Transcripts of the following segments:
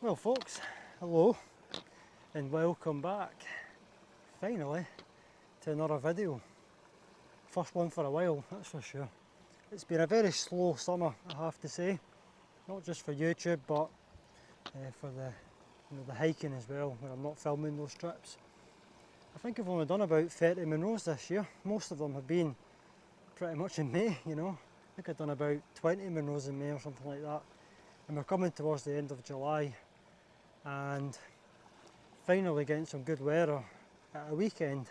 Well folks, hello and welcome back finally to another video. First one for a while, that's for sure. It's been a very slow summer, I have to say, not just for YouTube but for the hiking as well, where I'm not filming those trips. I think I've only done about 30 Munros this year. Most of them have been pretty much in May, you know. I think I've done about 20 Munros in May or something like that. And we're coming towards the end of July and finally getting some good weather at a weekend.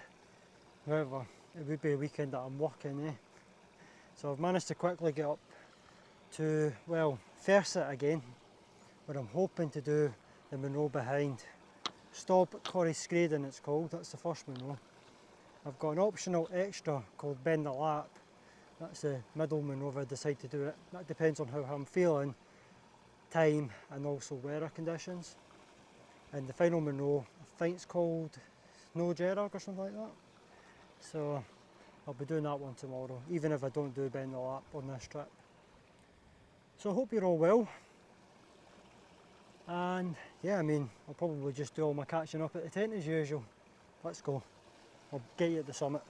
However, it would be a weekend that I'm working, So I've managed to quickly get up to, well, Thermarest again, where I'm hoping to do the Munro behind. Stob Corrie Scraden it's called, that's the first Munro. I've got an optional extra called Ben Nevis. That's the middle Munro if I decide to do it. That depends on how I'm feeling, time and also weather conditions. And the final Munro, I think it's called Snugpak or something like that. So I'll be doing that one tomorrow, even if I don't do Ben Nevis on this trip. So I hope you're all well. And yeah, I mean, I'll probably just do all my catching up at the tent as usual. Let's go. I'll get you at the summit.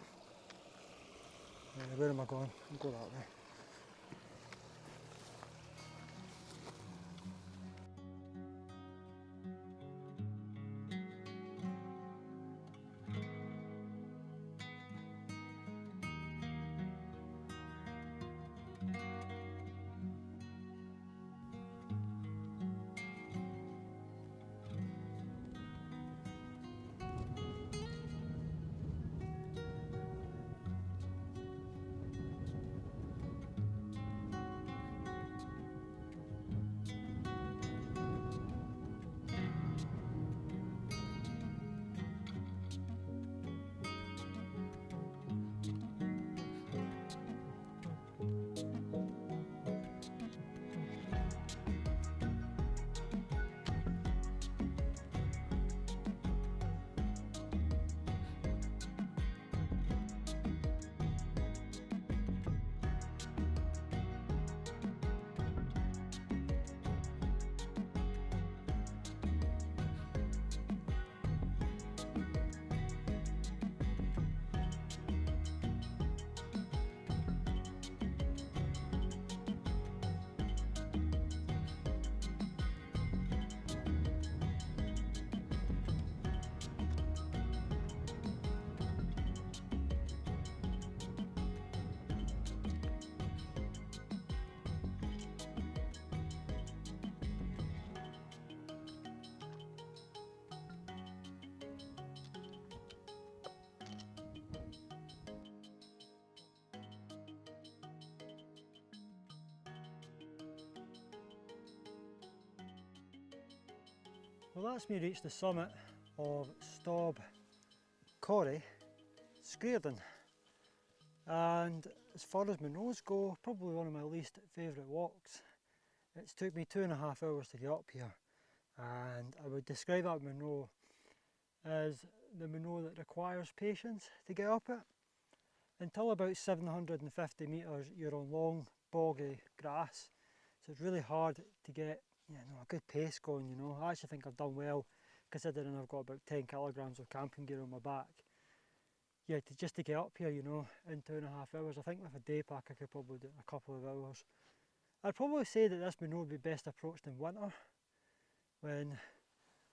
Where am I going? I'll go that way. Well, that's me reached the summit of Stob Corrie Scraden, and as far as Munros go, probably one of my least favourite walks. It's took me 2.5 hours to get up here, and I would describe that Munro as the Munro that requires patience to get up it. Until about 750 metres you're on long boggy grass, so it's really hard to get a good pace going, I actually think I've done well considering I've got about 10 kilograms of camping gear on my back. Yeah, just to get up here, in 2.5 hours. I think with a day pack I could probably do it in a couple of hours. I'd probably say that this Munro would be best approached in winter, when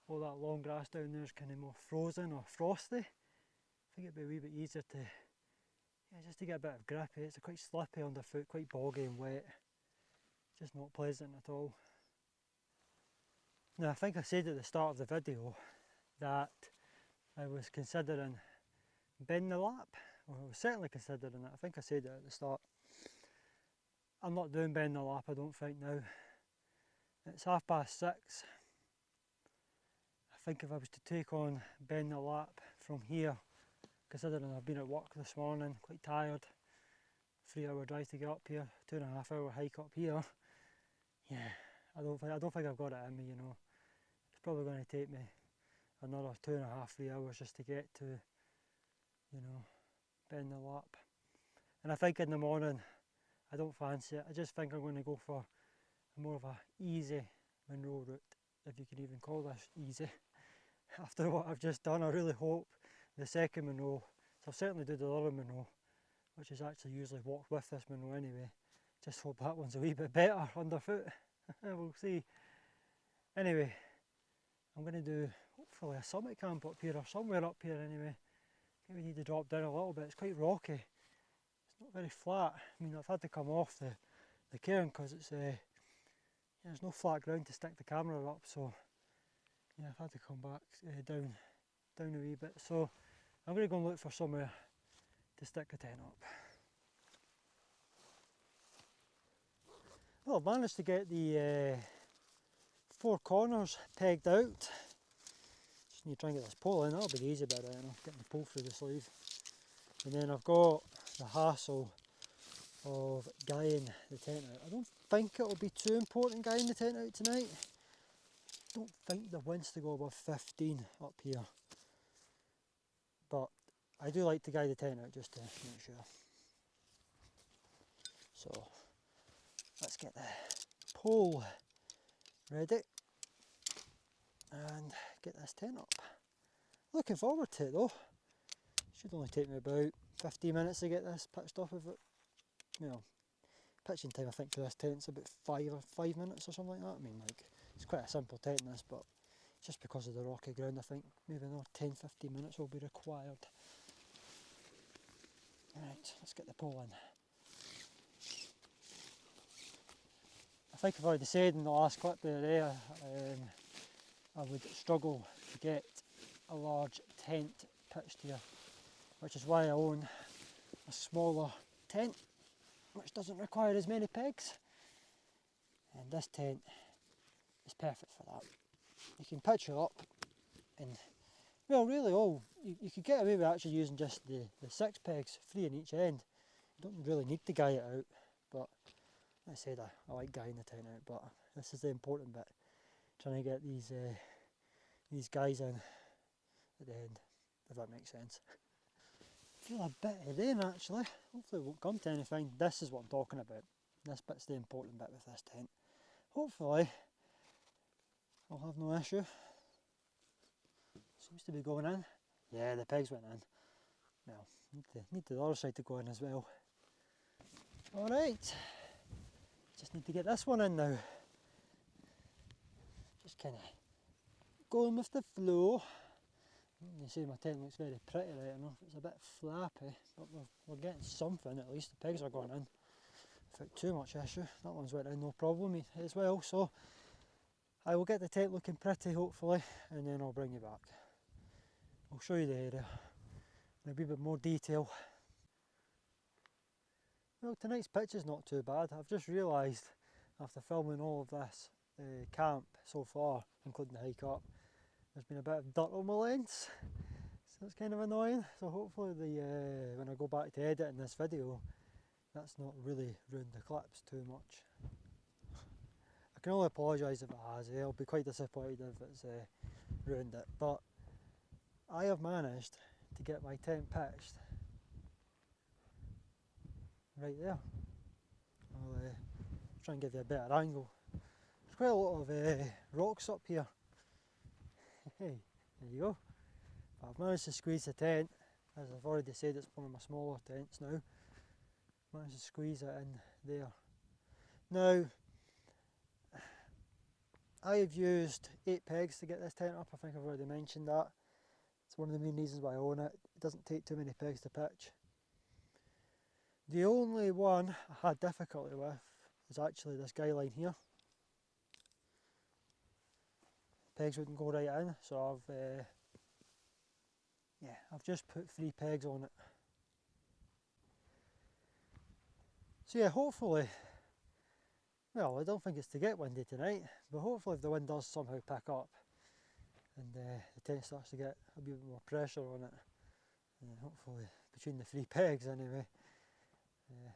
all that long grass down there is kind of more frozen or frosty. I think it'd be a wee bit easier to, just to get a bit of grip. It's quite slippy underfoot, quite boggy and wet. Just not pleasant at all. Now, I think I said at the start of the video that I was considering Ben Nevis, or I was certainly considering it. I think I said it at the start. I'm not doing Ben Nevis, I don't think now. It's 6:30. I think if I was to take on Ben Nevis from here, considering I've been at work this morning, quite tired, 3-hour drive to get up here, 2.5 hour hike up here, I don't think I've got it in me, It's probably going to take me another 2.5-3 hours just to get to, Ben Nevis. And I think in the morning, I don't fancy it. I just think I'm going to go for more of a easy Munro route. if you can even call this easy. After what I've just done, I really hope the second Munro, so I'll certainly do the other Munro, which is actually usually walked with this Munro anyway. Just hope that one's a wee bit better underfoot. We'll see. Anyway, I'm going to do hopefully a summit camp up here or somewhere up here anyway. I think we need to drop down a little bit. It's quite rocky. It's not very flat. I mean, I've had to come off the cairn because it's there's no flat ground to stick the camera up, so yeah, I've had to come back down a wee bit. So I'm going to go and look for somewhere to stick the tent up. Well, I've managed to get the 4 corners pegged out. Just need to try and get this pole in. That'll be the easy bit, right enough, getting the pole through the sleeve. And then I've got the hassle of guying the tent out. I don't think it'll be too important guying the tent out tonight. I don't think the wind's to go above 15 up here. But I do like to guy the tent out just to make sure. So let's get the pole ready and get this tent up. Looking forward to it though. Should only take me about 15 minutes to get this pitched up of it. You know, pitching time I think for this tent's about 5 minutes or something like that. I mean, like, it's quite a simple tent this, but just because of the rocky ground I think maybe another 10-15 minutes will be required. Right, let's get the pole in. I think I've already said in the last clip there, I would struggle to get a large tent pitched here, which is why I own a smaller tent which doesn't require as many pegs, and this tent is perfect for that. You can pitch it up and, well, really you could get away with actually using just the 6 pegs, 3 in each end. You don't really need to guy it out, but like I said, I like guying the tent out, but this is the important bit, trying to get these guys in at the end, if that makes sense. I feel a bit of rain actually, hopefully it won't come to anything. This is what I'm talking about, this bit's the important bit with this tent. Hopefully I'll have no issue. Seems to be going in. Yeah, the pegs went in. Well, need the other side to go in as well. Alright, just need to get this one in now. Just kind of going with the flow. You see my tent looks very pretty right enough. It's a bit flappy, but we're getting something at least. The pegs are going in without too much issue. That one's went in no problem as well. So I will get the tent looking pretty hopefully, and then I'll bring you back. I'll show you the area in a wee bit more detail. Well, tonight's pitch is not too bad. I've just realised after filming all of this camp so far, including the hike up, there's been a bit of dirt on my lens, so it's kind of annoying. So hopefully when I go back to editing this video, that's not really ruined the clips too much. I can only apologise if it has. I'll be quite disappointed if it's ruined it, but I have managed to get my tent pitched right there. I'll try and give you a better angle. There's quite a lot of rocks up here. Hey, there you go. But I've managed to squeeze the tent, as I've already said, it's one of my smaller tents now. Managed to squeeze it in there. Now, I have used 8 pegs to get this tent up. I think I've already mentioned that. It's one of the main reasons why I own it. It doesn't take too many pegs to pitch. The only one I had difficulty with is actually this guy line here. Pegs wouldn't go right in, so I've just put 3 pegs on it. So yeah, hopefully, well, I don't think it's to get windy tonight, but hopefully if the wind does somehow pick up and the tent starts to get a bit more pressure on it, and hopefully between the 3 pegs anyway,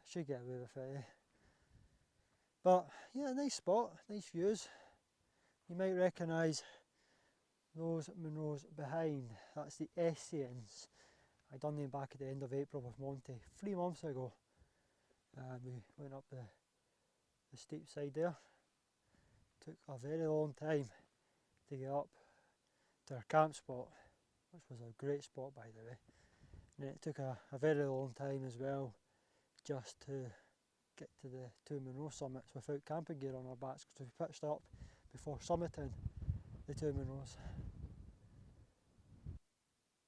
should get away with it. But yeah, nice spot, nice views. You might recognise those Munros behind. That's the Essenes. I done them back at the end of April with Monty 3 months ago, and we went up the steep side there. Took a very long time to get up to our camp spot, which was a great spot by the way. And it took a very long time as well just to get to the two Munros summits without camping gear on our backs, because we pitched up before summiting the two Munros.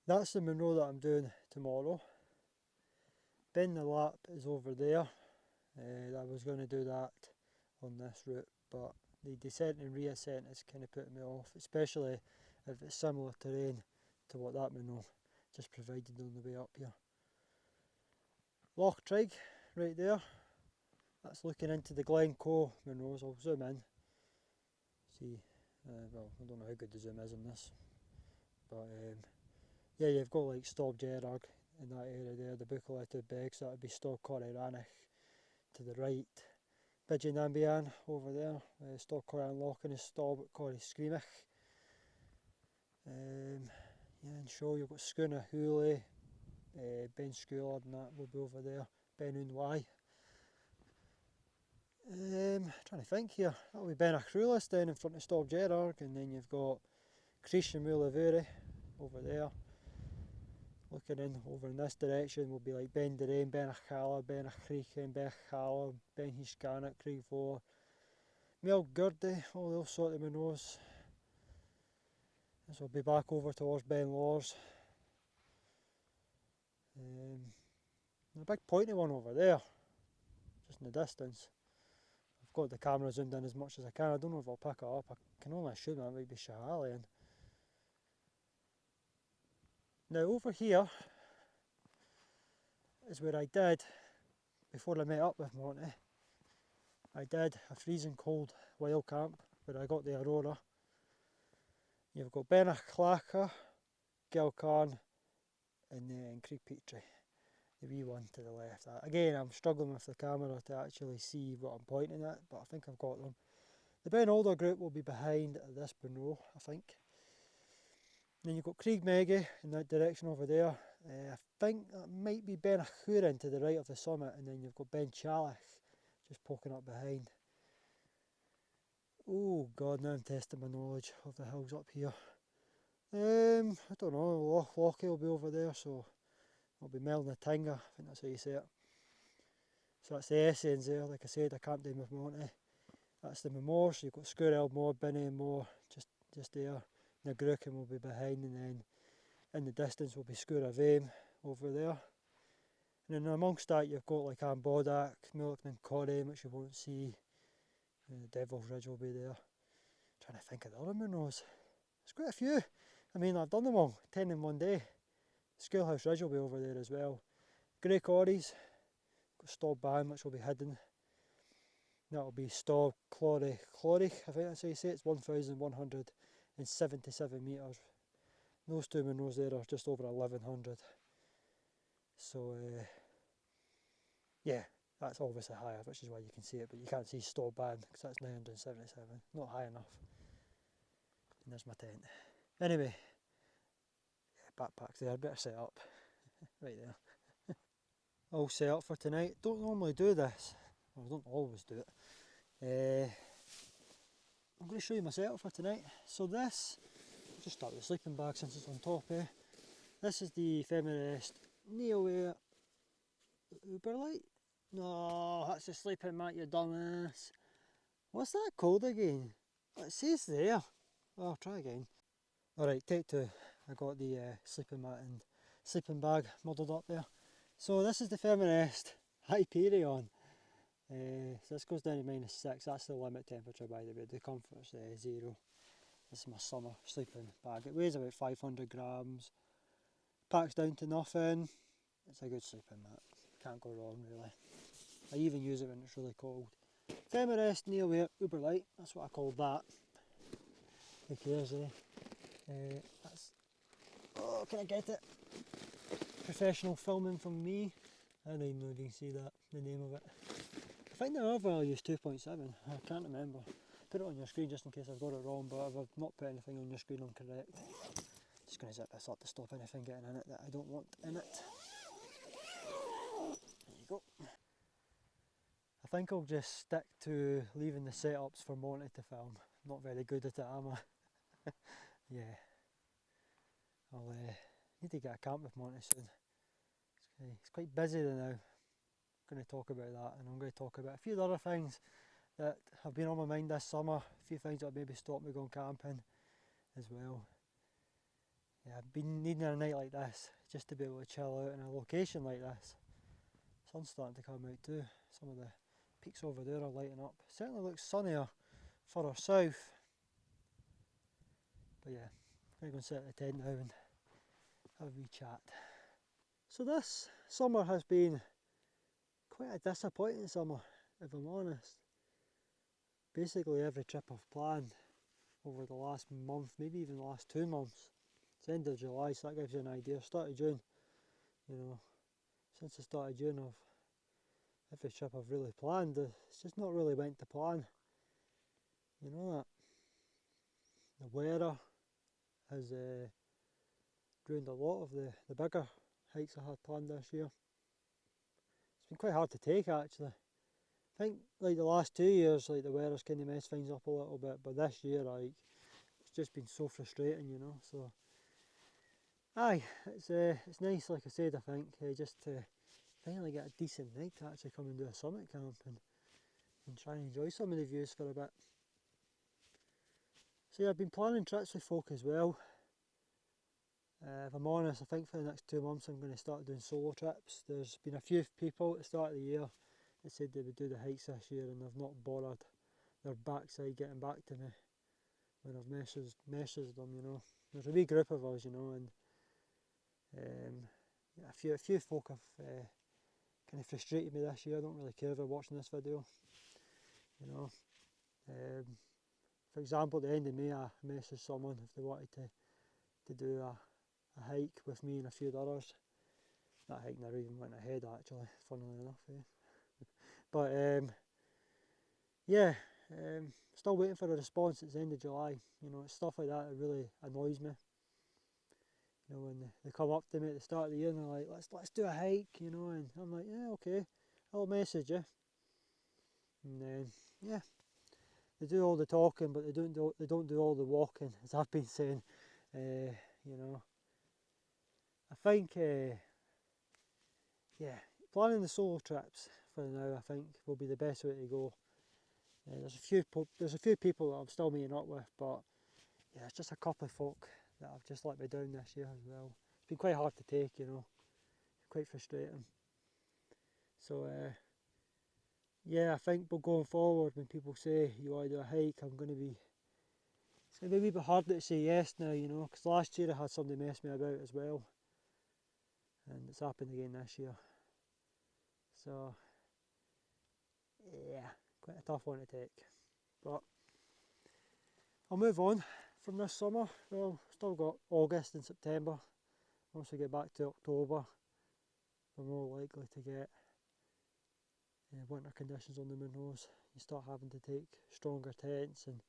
That's the Munro that I'm doing tomorrow. Ben Nevis is over there. I was going to do that on this route, but the descent and reascent is kind of putting me off, especially if it's similar terrain to what that Munro just provided on the way up here. Loch Trig right there, that's looking into the Glencoe Munros. I'll zoom in, see, well, I don't know how good the zoom is on this, but yeah, you've got like Stob Gerarg in that area there, the Buccleuch Beg, so that would be Stob Corrie Ranich to the right. Bidgin Ambian over there, Stob Corrie Lochen is Stob Corrie Screamich. Yeah, and show you've got Schooner Hooley, Ben Schooler and that will be over there, Ben Unwai. Trying to think here, that'll be Ben Achrulis down in front of Stob Gerarg, and then you've got Creation Mulavuri over there. Looking in over in this direction will be like Ben Derain, Ben Achalla, Ben Achrichen, Ben Achalla, Ben Hishkanak, Craig Vore, Mel Gurdy, all those sort of Munros. This will be back over towards Ben Lawers. A big pointy one over there, just in the distance. I've got the camera zoomed in as much as I can. I don't know if I'll pick it up. I can only assume that might be Schahalian. Now over here is where I did, before I met up with Monty, I did a freezing cold wild camp where I got the Aurora. You've got Benach Clacha, Gilcarn and then Creek Petrie, the wee one to the left. Again, I'm struggling with the camera to actually see what I'm pointing at, but I think I've got them. The Ben Alder group will be behind this Munro, I think. Then you've got Craig Meggie in that direction over there. I think that might be Ben Achurin to the right of the summit, and then you've got Ben Chalich just poking up behind. Oh god, now I'm testing my knowledge of the hills up here. I don't know, Lockie will be over there, so it'll be Melnatinga, I think that's how you say it. So that's the Essens there, like I said, I camped in with Monty. That's the Memor, so you've got Scourel Moor, Binney Moor, just there. Nagrukin will be behind, and then in the distance will be Scoura Vame over there. And then amongst that you've got like Ambodak, Mulligan Corrie, which you won't see. And the Devil's Ridge will be there. Trying to think of the other Munros. There's quite a few. I mean, I've done them all, 10 in one day. Schoolhouse Ridge will be over there as well. Grey Corries, got Stob Ban, which will be hidden. That'll be Stob Clorich, I think that's how you say it. It's 1,177 metres. Those two Munros there are just over 1,100. So, yeah, that's obviously higher, which is why you can see it, but you can't see Stob Ban because that's 977. Not high enough. And there's my tent. Anyway, yeah, backpack's there, better set up. Right there. All set up for tonight. Don't normally do this. Well, I don't always do it. I'm going to show you my setup for tonight. So this, I'll just start with the sleeping bag since it's on top here. This is the Thermarest Neoair Uberlite. No, that's the sleeping mat, you dumbass. What's that called again? It says there. Oh, I'll try again. Alright, take two. I got the sleeping mat and sleeping bag muddled up there. So this is the Thermarest Hyperion. So this goes down to -6, that's the limit temperature by the way, the comfort's 0. This is my summer sleeping bag. It weighs about 500 grams, packs down to nothing. It's a good sleeping mat, can't go wrong really. I even use it when it's really cold. Thermarest Neoair Uberlite, that's what I call that. Who cares that's, oh can I get it? Professional filming from me. I don't even know if you can see that, the name of it. I think the R value is 2.7, I can't remember. Put it on your screen just in case I've got it wrong, but if I've not put anything on your screen I'm correct. Just going to zip this up to stop anything getting in it that I don't want in it. There you go. I think I'll just stick to leaving the setups for Monty to film. Not very good at it, am I? Yeah, I'll need to get a camp with Monty soon. It's quite busy now. I'm going to talk about that, and I'm going to talk about a few other things that have been on my mind this summer. A few things that maybe stopped me going camping as well. Yeah, I've been needing a night like this just to be able to chill out in a location like this. Sun's starting to come out too. Some of the peaks over there are lighting up. Certainly looks sunnier further south. But yeah, I'm going to go and sit at the tent now and have a wee chat. So this summer has been quite a disappointing summer, if I'm honest. Basically every trip I've planned over the last month, maybe even the last 2 months. It's the end of July, so that gives you an idea. Start of June, you know, since the start of June, every trip I've really planned, it's just not really went to plan. You know that. The weather has ruined a lot of the bigger hikes I had planned this year. It's been quite hard to take actually. I think like the last 2 years, like the weather's kind of messed things up a little bit, but this year, like, it's just been so frustrating, you know. So, aye, it's nice, like I said. I think just to finally get a decent night to actually come and do a summit camp and try and enjoy some of the views for a bit. So yeah, I've been planning trips with folk as well. If I'm honest, I think for the next 2 months I'm going to start doing solo trips. There's been a few people at the start of the year that said they would do the hikes this year, and they've not bothered their backside getting back to me when I've messaged them, you know. There's a wee group of us, you know, and yeah, a few folk have kind of frustrated me this year. I don't really care if they're watching this video, you know. For example, at the end of May I messaged someone if they wanted to do a hike with me and a few others. That hike never even went ahead actually, funnily enough. But yeah, still waiting for a response. It's the end of July. You know, it's stuff like that really annoys me. You know, when they come up to me at the start of the year and they're like, let's do a hike, you know, and I'm like, yeah, okay, I'll message you. And then yeah, they do all the talking, but they don't do all the walking, as I've been saying. You know, I think yeah, planning the solo trips for now, I think, will be the best way to go. There's a few people that I'm still meeting up with, but yeah, it's just a couple of folk that have just let me down this year as well. It's been quite hard to take, you know, quite frustrating. So yeah, I think going forward, when people say you want to do a hike, it's going to be a wee bit harder to say yes now, you know, because last year I had somebody mess me about as well, and it's happened again this year. So yeah, quite a tough one to take, but I'll move on from this summer. Well, still got August and September. Once we get back to October, we're more likely to get winter conditions on the Munros. You start having to take stronger tents and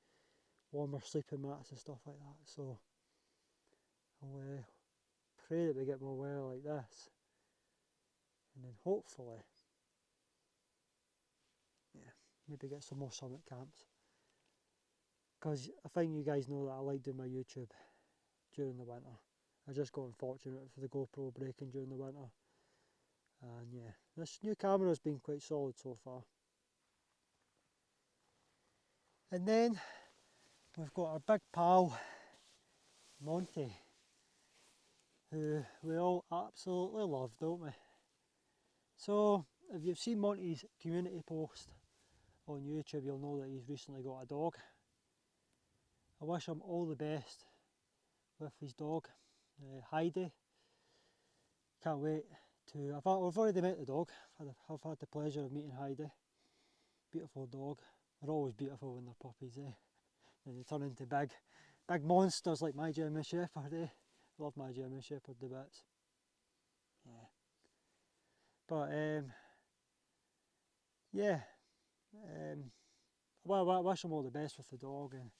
warmer sleeping mats and stuff like that. So I'll pray that we get more weather like this, and then hopefully, yeah, maybe get some more summit camps. Because I think you guys know that I like doing my YouTube during the winter. I just got unfortunate for the GoPro breaking during the winter. And yeah, this new camera has been quite solid so far. And then we've got our big pal Monty, who we all absolutely love, don't we? So if you've seen Monty's community post on YouTube, you'll know that he's recently got a dog. I wish him all the best with his dog, Heidi. Can't wait to. I've already met the dog. I've had the pleasure of meeting Heidi. Beautiful dog. They're always beautiful when they're puppies, eh? And they turn into big monsters like my German Shepherd, eh? Love my German Shepherd to bits. Yeah. But yeah. Well, I wish him all the best with the dog, and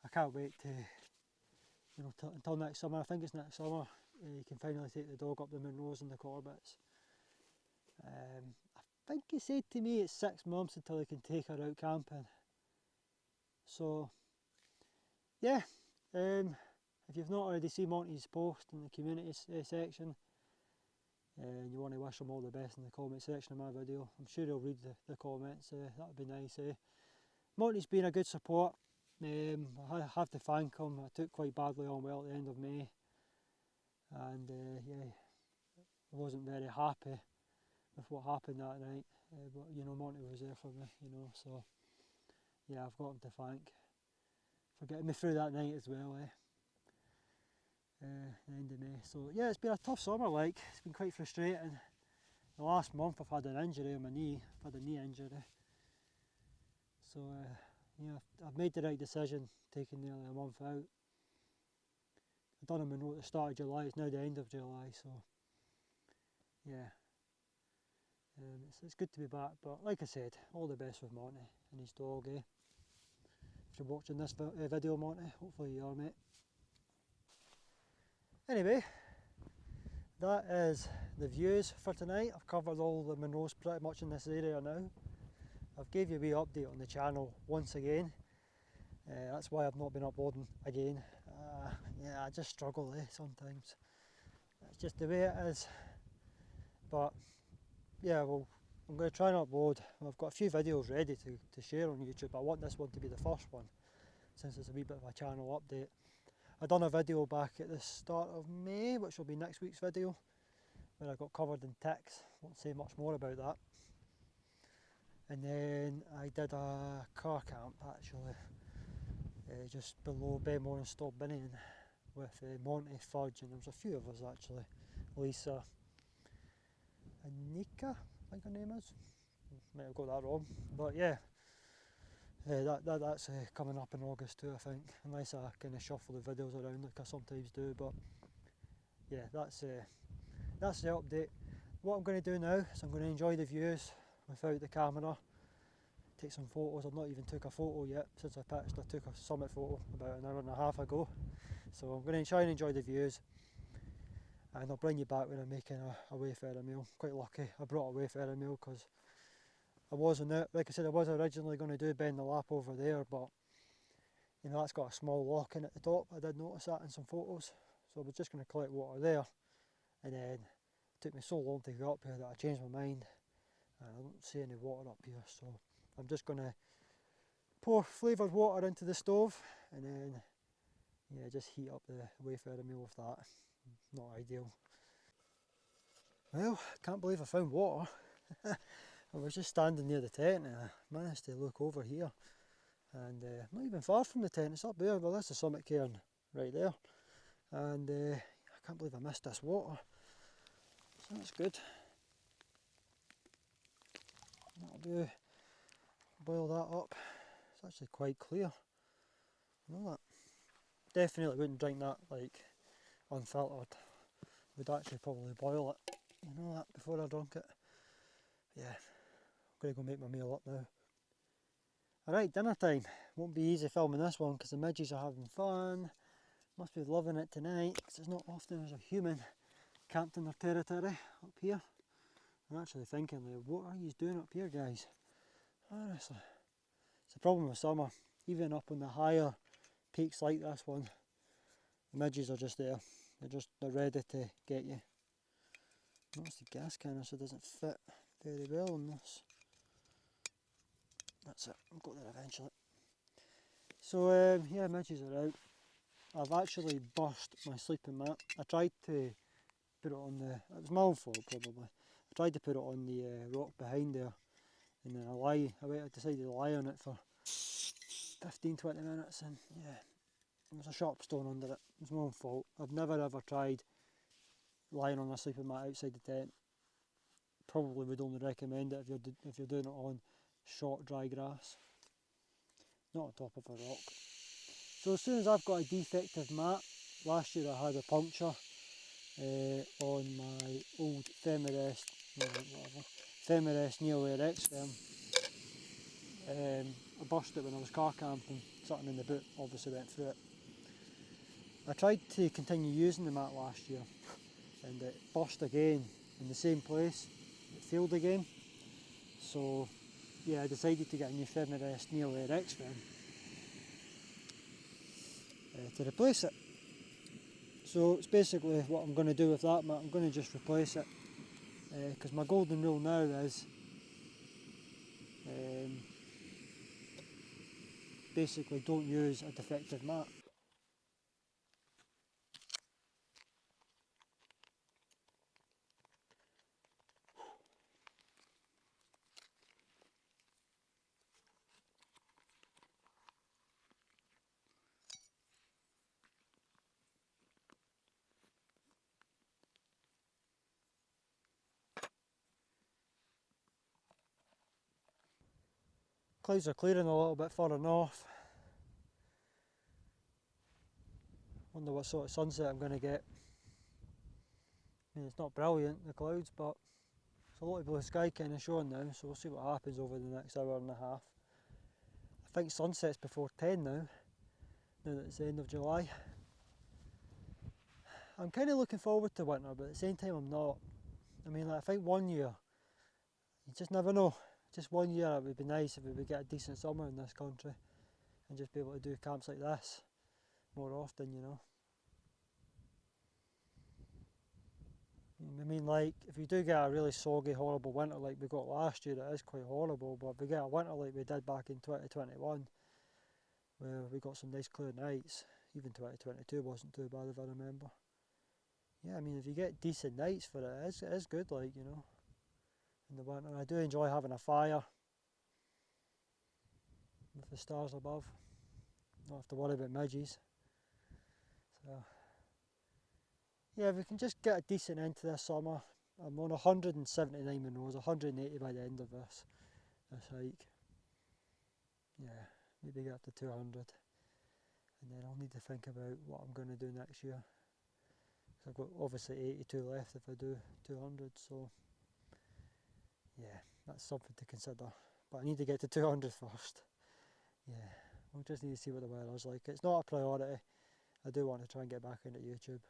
I can't wait to, you know, until next summer. I think it's next summer. You can finally take the dog up the Munros and the Corbetts. I think he said to me it's 6 months until he can take her out camping. So, yeah, If you've not already seen Monty's post in the community section, and you want to wish him all the best in the comment section of my video, I'm sure he'll read the comments, that would be nice. Monty's been a good support. I have to thank him. I took quite badly on well at the end of May, and yeah, I wasn't very happy with what happened that night, but you know, Monty was there for me, you know, so yeah, I've got him to thank for getting me through that night as well, the end of May. So yeah, it's been a tough summer, like, it's been quite frustrating. The last month I've had an injury on my knee, I've had a knee injury, so yeah, I've made the right decision taking nearly a month out. I've done a Munro at the start of July, it's now the end of July, so yeah, it's good to be back. But like I said, all the best with Monty and his dog, If you're watching this video, Monty, hopefully you are, mate. Anyway, that is the views for tonight. I've covered all the Munros pretty much in this area now. I've gave you a wee update on the channel once again. That's why I've not been uploading again. Yeah, I just struggle sometimes. It's just the way it is. But yeah, well, I'm going to try and upload. I've got a few videos ready to share on YouTube. I want this one to be the first one, since it's a wee bit of a channel update. I done a video back at the start of May, which will be next week's video, where I got covered in ticks. Won't say much more about that. And then I did a car camp actually, just below Benmore and Stolbinian, with Monty, Fudge, and there was a few of us actually. Lisa and Nika, I think her name is. Might have got that wrong, but yeah. That's coming up in August too, I think, unless I kind of shuffle the videos around like I sometimes do. But yeah, that's the update. What I'm going to do now is I'm going to enjoy the views without the camera, take some photos. I've not even took a photo yet since I pitched. I took a summit photo about an hour and a half ago, so I'm going to try and enjoy the views, and I'll bring you back when I'm making a wayfarer meal. Quite lucky I brought a wayfarer meal, because I wasn't out, like I said, I was originally going to do Bend the Lap over there, but you know, that's got a small lock in at the top. I did notice that in some photos, so I was just going to collect water there, and then it took me so long to get up here that I changed my mind, and I don't see any water up here, so I'm just going to pour flavoured water into the stove, and then yeah, just heat up the wayfarer meal with that. Not ideal. Well, can't believe I found water. I was just standing near the tent and I managed to look over here, and not even far from the tent, it's up there. Well, that's the summit cairn right there, and I can't believe I missed this water, so that's good. That'll do. Boil that up. It's actually quite clear. You know that? Definitely wouldn't drink that like unfiltered. Would actually probably boil it. You know that, before I drunk it. Yeah. I'm going to go make my meal up now. Alright, dinner time. Won't be easy filming this one because the midges are having fun. Must be loving it tonight, because it's not often there's a human camped in their territory up here. I'm actually thinking, like, what are you doing up here, guys? Honestly. It's the problem with summer. Even up on the higher peaks like this one, the midges are just there. They're ready to get you. Notice the gas canister doesn't fit very well on this. That's it, I'll go there eventually. So yeah, midges are out. I've actually burst my sleeping mat. I tried to put it on it was my own fault probably. I tried to put it on the rock behind there, and then I decided to lie on it for 15-20 minutes, and yeah, there was a sharp stone under it. It was my own fault. I've never ever tried lying on a sleeping mat outside the tent. Probably would only recommend it if you're doing it on short dry grass, not on top of a rock. So as soon as I've got a defective mat, last year I had a puncture on my old Thermarest Neoair XTherm. I burst it when I was car camping, something in the boot obviously went through it. I tried to continue using the mat last year, and it burst again in the same place. It failed again, so yeah, I decided to get a new Thermarest Neoair XTherm to replace it. So it's basically what I'm going to do with that mat. I'm going to just replace it, because my golden rule now is basically don't use a defective mat. Clouds are clearing a little bit further north. Wonder what sort of sunset I'm going to get. I mean, it's not brilliant, the clouds, but it's a lot of blue sky kind of showing now, so we'll see what happens over the next hour and a half. I think sunset's before 10 now that it's the end of July. I'm kind of looking forward to winter, but at the same time I'm not. I mean, like, I think one year, you just never know. Just one year it would be nice if we would get a decent summer in this country and just be able to do camps like this more often, you know. I mean, like, if you do get a really soggy, horrible winter like we got last year, it is quite horrible, but if we get a winter like we did back in 2021, where we got some nice clear nights, even 2022 wasn't too bad if I remember. Yeah, I mean, if you get decent nights for it, it is good, like, you know, in the winter. I do enjoy having a fire with the stars above. Don't have to worry about midges. So, yeah, if we can just get a decent end to this summer. I'm on 179 Munros, 180 by the end of this hike. Yeah, maybe get up to 200. And then I'll need to think about what I'm going to do next year. I've got obviously 82 left if I do 200, so yeah, that's something to consider. But I need to get to 200 first. Yeah, we'll just need to see what the weather's like. It's not a priority. I do want to try and get back into YouTube.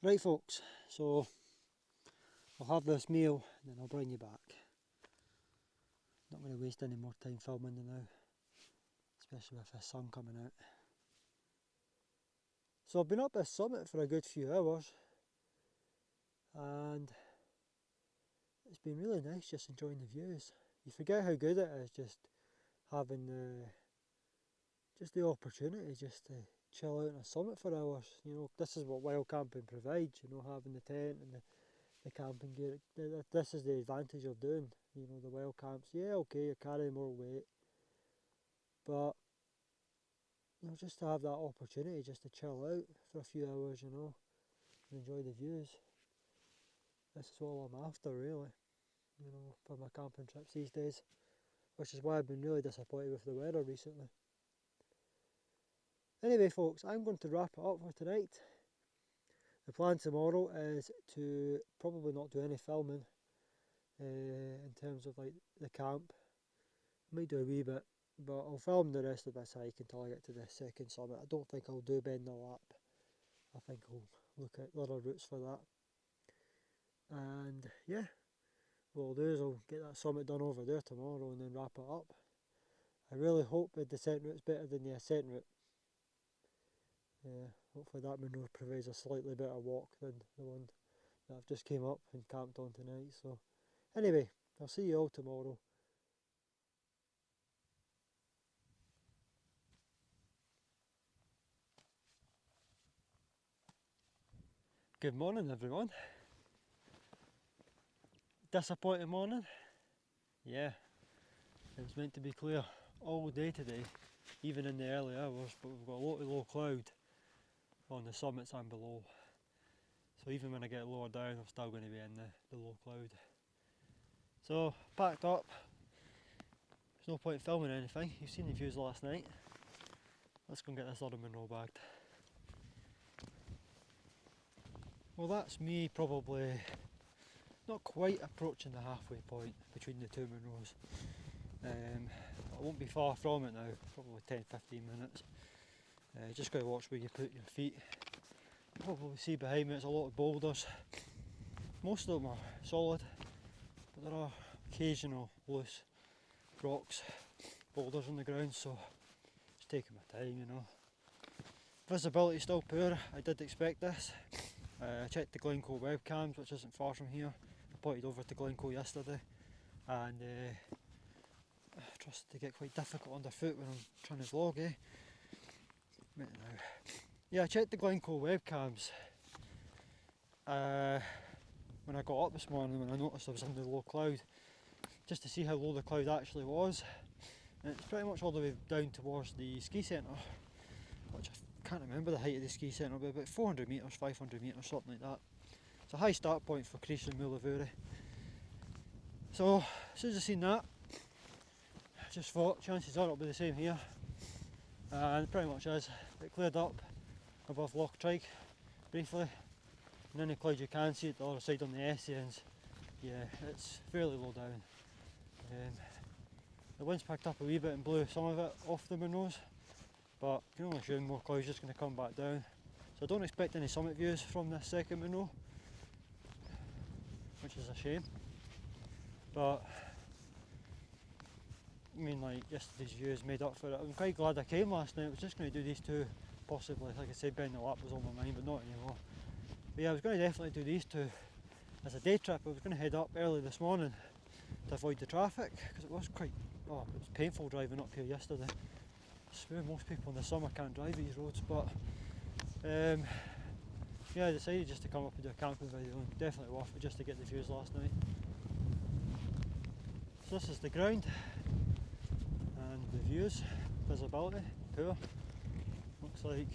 Right folks, so I'll have this meal and then I'll bring you back. Not going to waste any more time filming now, especially with the sun coming out. So I've been up this summit for a good few hours and it's been really nice just enjoying the views. You forget how good it is just having the opportunity just to chill out on a summit for hours. You know, this is what wild camping provides, you know, having the tent and the camping gear. This is the advantage of doing, you know, the wild camps. Yeah, okay, you're carrying more weight, but you know, just to have that opportunity just to chill out for a few hours, you know, and enjoy the views. This is all I'm after, really, you know, for my camping trips these days, which is why I've been really disappointed with the weather recently. Anyway folks, I'm going to wrap it up for tonight. The plan tomorrow is to probably not do any filming in terms of like the camp. I might do a wee bit, but I'll film the rest of this hike until I get to the second summit. I don't think I'll do Ben Nevis. I think I'll look at other routes for that. And yeah, what I'll do is I'll get that summit done over there tomorrow and then wrap it up. I really hope the descent route's better than the ascent route. Yeah, hopefully that Munros provides a slightly better walk than the one that I've just came up and camped on tonight. So anyway, I'll see you all tomorrow. Good morning everyone. Disappointing morning? Yeah, it was meant to be clear all day today, even in the early hours, but we've got a lot of low cloud on the summits and below. So even when I get lower down, I'm still going to be in the low cloud. So, packed up. There's no point filming anything. You've seen the views last night. Let's go and get this other Munro bagged. Well, that's me probably not quite approaching the halfway point between the two Munros. I won't be far from it now, probably 10-15 minutes. Just got to watch where you put your feet. probably see behind me it's a lot of boulders. Most of them are solid, but there are occasional loose rocks, boulders on the ground, so just taking my time, you know. Visibility still poor, I did expect this. I checked the Glencoe webcams, which isn't far from here. I pointed over to Glencoe yesterday, and I trust to get quite difficult underfoot when I'm trying to vlog, eh? Right now. Yeah, I checked the Glencoe webcams when I got up this morning, when I noticed I was in the low cloud, just to see how low the cloud actually was. And it's pretty much all the way down towards the ski centre, which I can't remember the height of the ski centre, but about 400 metres, 500 metres, something like that. It's a high start point for Crease and Mulavuri. So as soon as I seen that, I just thought chances are it'll be the same here, and it pretty much is. It cleared up above Loch Trike briefly, and any cloud you can see at the other side on the Essens, yeah, it's fairly low down. The wind's picked up a wee bit and blew some of it off the Munros, but you can only assume more cloud's just going to come back down. So I don't expect any summit views from this second Munro, which is a shame. But I mean, like, yesterday's views made up for it. I'm quite glad I came last night. I was just going to do these two, possibly. Like I said, Ben Nevis was on my mind, but not anymore. But yeah, I was going to definitely do these two as a day trip. I was going to head up early this morning to avoid the traffic, because it was quite, oh, it was painful driving up here yesterday. I swear most people in the summer can't drive these roads, but yeah, I decided just to come up and do a camping video, and definitely worth it just to get the views last night. So this is the ground and the views. Visibility poor. Looks like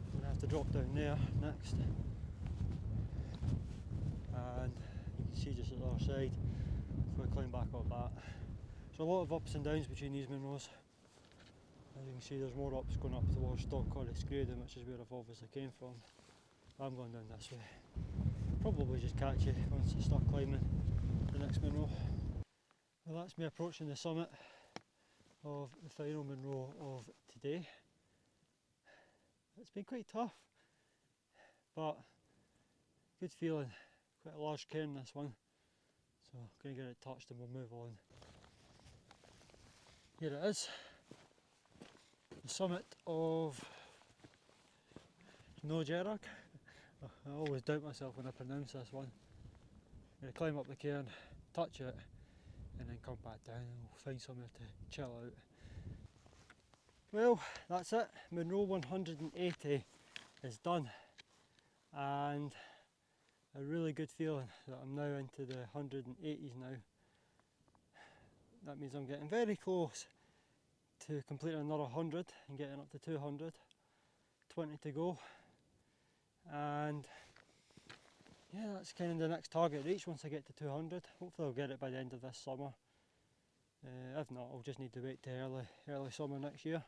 I'm going to have to drop down there next, and you can see just at the other side if we climb back up that. So a lot of ups and downs between these Munros. As you can see, there's more ups going up towards Stockcorris Grading, which is where I've obviously came from. I'm going down this way. Probably just catch you once I start climbing the next Munro. Well, that's me approaching the summit of the final Munro of today. It's been quite tough, but good feeling. Quite a large cairn this one, so I'm going to get it touched and we'll move on. Here it is, the summit of Hilleberg. I always doubt myself when I pronounce this one. I'm going to climb up the cairn, touch it, and then come back down and we'll find somewhere to chill out. Well, that's it. Munro 180 is done, and a really good feeling that I'm now into the 180s now. That means I'm getting very close to completing another 100 and getting up to 200. 20 to go, and yeah, that's kind of the next target reach once I get to 200. Hopefully I'll get it by the end of this summer. If not, I'll just need to wait till early summer next year.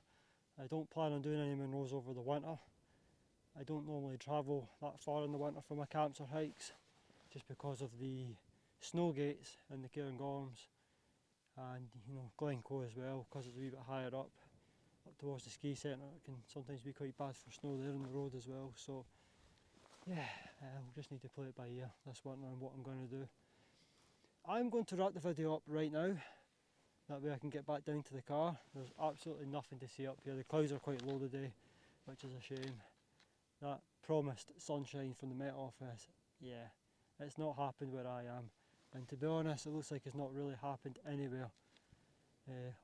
I don't plan on doing any Munros over the winter. I don't normally travel that far in the winter for my camps or hikes, just because of the snow gates and the Cairngorms, and you know, Glencoe as well, because it's a wee bit higher up towards the ski centre. It can sometimes be quite bad for snow there on the road as well. So yeah, we'll just need to play it by ear this winter and what I'm going to do. I'm going to wrap the video up right now. That way I can get back down to the car. There's absolutely nothing to see up here. The clouds are quite low today, which is a shame. That promised sunshine from the Met Office, yeah, it's not happened where I am. And to be honest, it looks like it's not really happened anywhere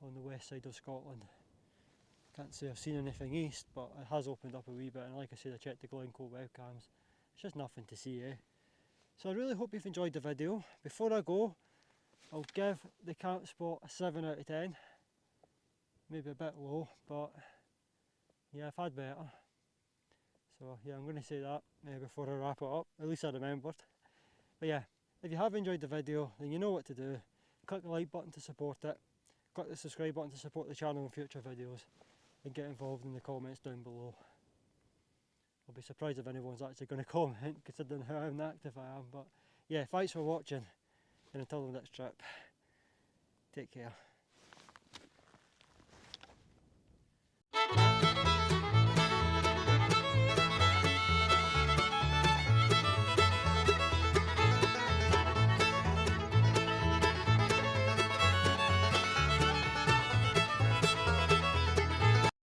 on the west side of Scotland. Can't say I've seen anything east, but it has opened up a wee bit, and like I said, I checked the Glencoe webcams. It's just nothing to see, eh? So I really hope you've enjoyed the video. Before I go, I'll give the camp spot a 7 out of 10. Maybe a bit low, but yeah, I've had better. So yeah, I'm going to say that before I wrap it up. At least I remembered. But yeah, if you have enjoyed the video, then you know what to do. Click the like button to support it. Click the subscribe button to support the channel in future videos. And get involved in the comments down below. I'll be surprised if anyone's actually going to comment, considering how inactive I am. But yeah, thanks for watching, and until the next trip, take care.